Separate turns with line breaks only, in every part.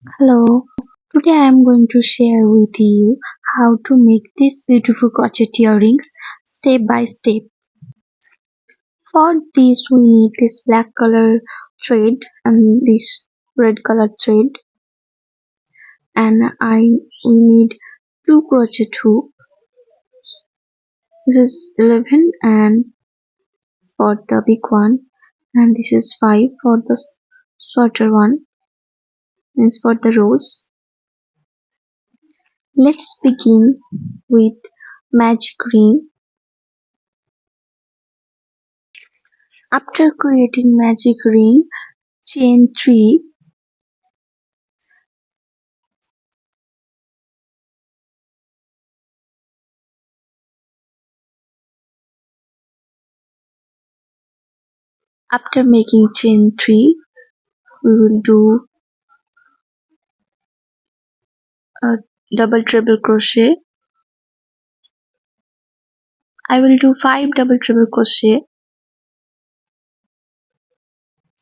Hello, today I am going to share with you how to make these beautiful crochet earrings step by step. For this we need this black color thread and this red color thread, and we need two crochet hook. This is 11 and for the big one, and this is 5 for the shorter one, means for the rows. Let's begin with magic ring. After creating magic ring, chain 3. After making chain 3, we will do a double treble crochet. I will do 5 double treble crochet.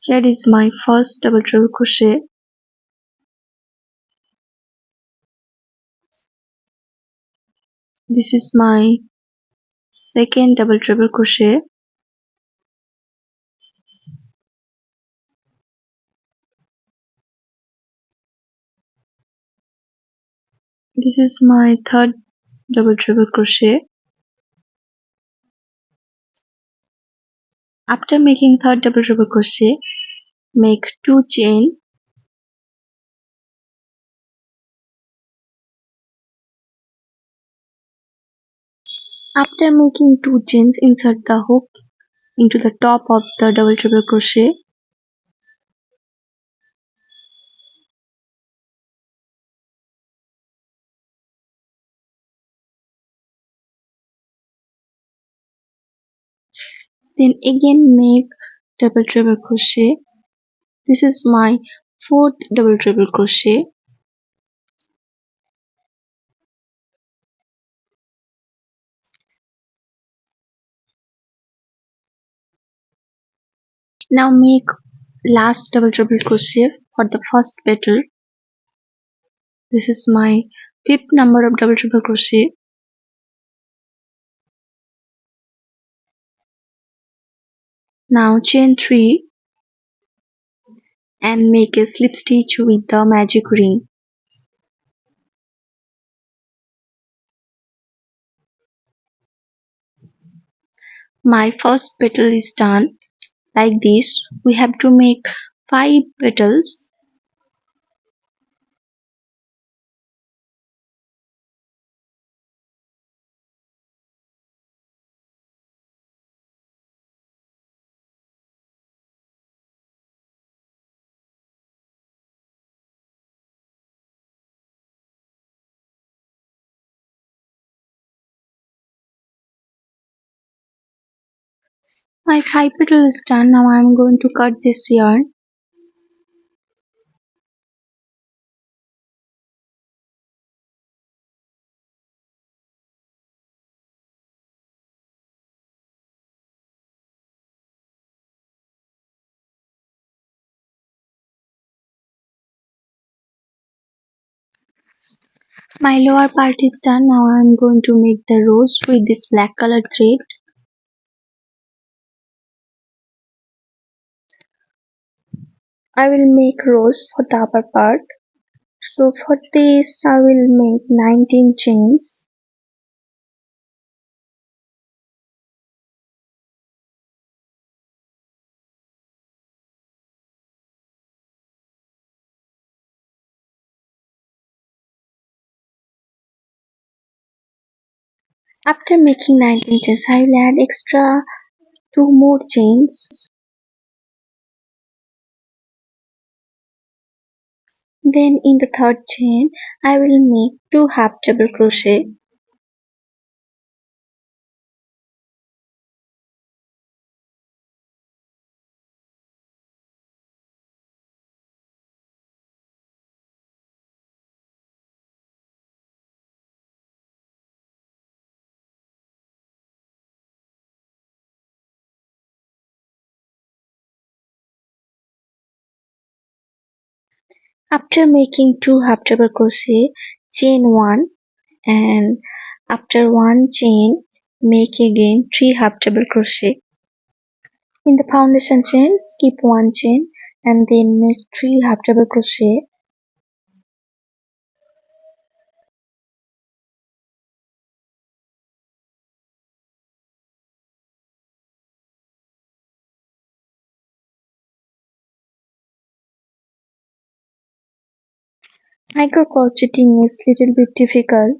Here is my first double treble crochet. This is my second double treble crochet. This is my third double treble crochet. After making third double treble crochet, make 2 chain. After making 2 chains, insert the hook into the top of the double treble crochet. Then again make double treble crochet. This is my fourth double treble crochet. Now make last double treble crochet for the first petal. This is my fifth number of double treble crochet. Now chain 3 and make a slip stitch with the magic ring. My first petal is done. Like this, we have to make 5 petals. My 5 petals is done. Now I am going to cut this yarn. My lower part is done. Now I am going to make the rows with this black colored thread. I will make rows for the upper part. So for this I will make 19 chains. After making 19 chains, I will add extra 2 more chains. Then in the third chain, I will make 2 half double crochet. After making 2 half double crochet, chain 1, and after 1 chain make again 3 half double crochet. In the foundation chain, skip 1 chain and then make 3 half double crochet. Micro crocheting is little bit difficult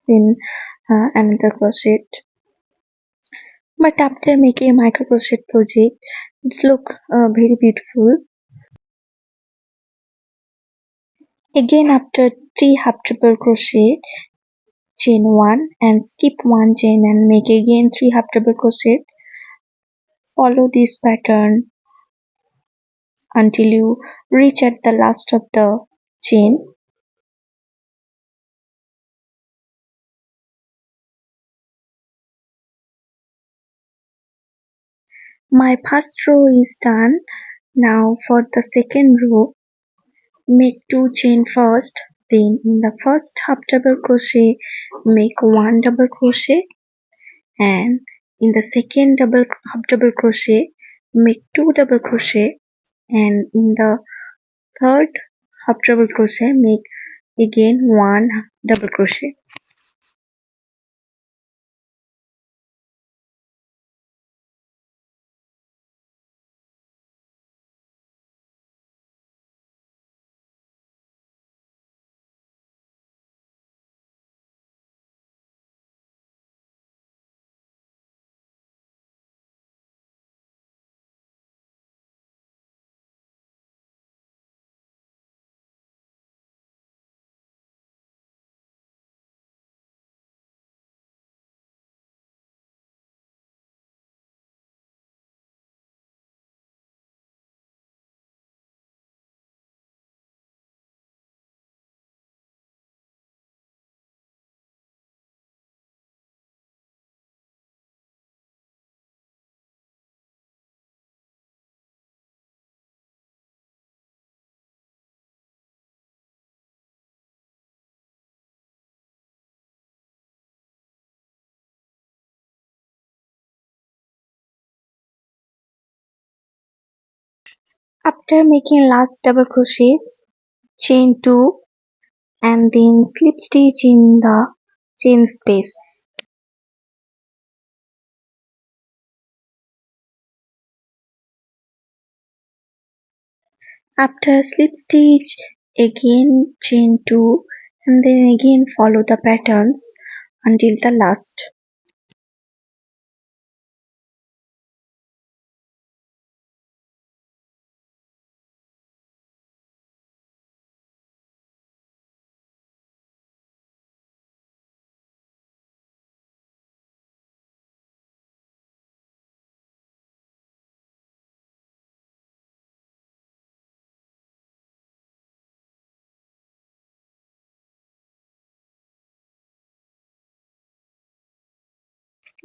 in another crochet, but after making a micro crochet project, it's look very beautiful. Again, after 3 half double crochet, chain 1 and skip 1 chain and make again 3 half double crochet. Follow this pattern until you reach at the last of the chain. My first row is done. Now for the second row, make 2 chain first, then in the first half double crochet make 1 double crochet, and in the second half double crochet make 2 double crochet, and in the third half double crochet make again 1 double crochet. After making last double crochet, chain 2 and then slip stitch in the chain space. After slip stitch, again chain 2 and then again follow the patterns until the last.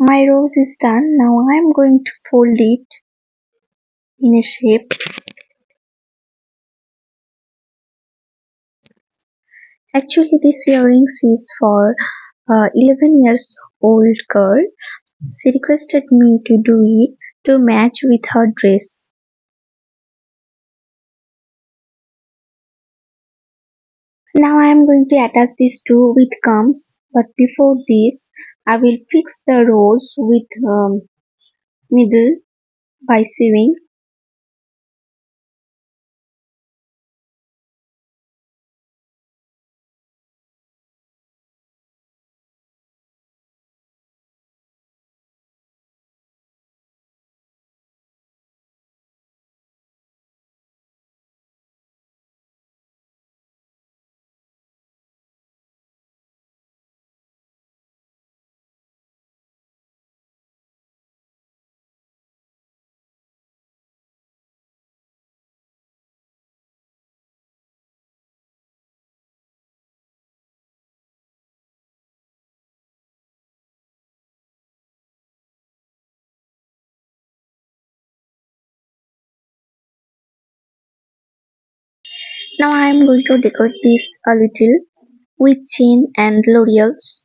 My rose is done. Now I am going to fold it in a shape. Actually, this earrings is for 11 years old girl. She requested me to do it to match with her dress. Now I am going to attach these two with gums, but before this I will fix the rows with needle by sewing. Now I am going to decorate this a little with chain and L'Oreals.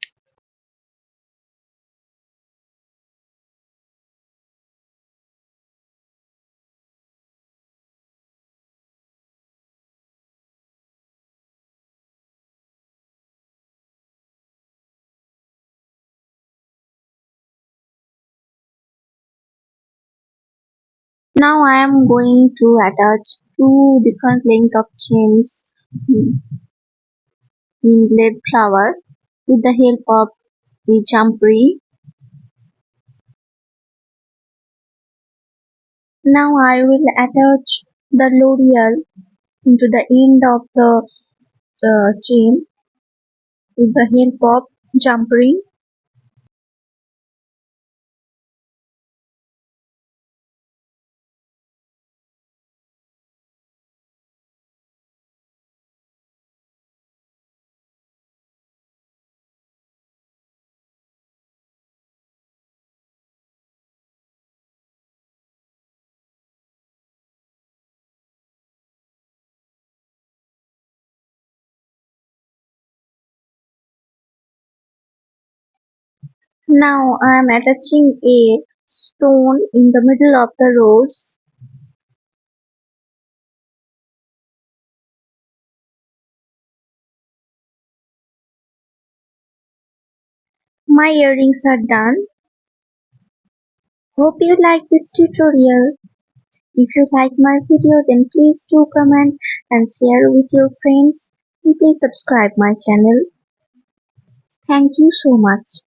Now I am going to attach two different length of chains in lead flower with the help of the jump ring. Now I will attach the L'Oreal into the end of the chain with the help of jump ring. Now I am attaching a stone in the middle of the rose. My earrings are done. Hope you like this tutorial. If you like my video, then please do comment and share with your friends. And please subscribe my channel. Thank you so much.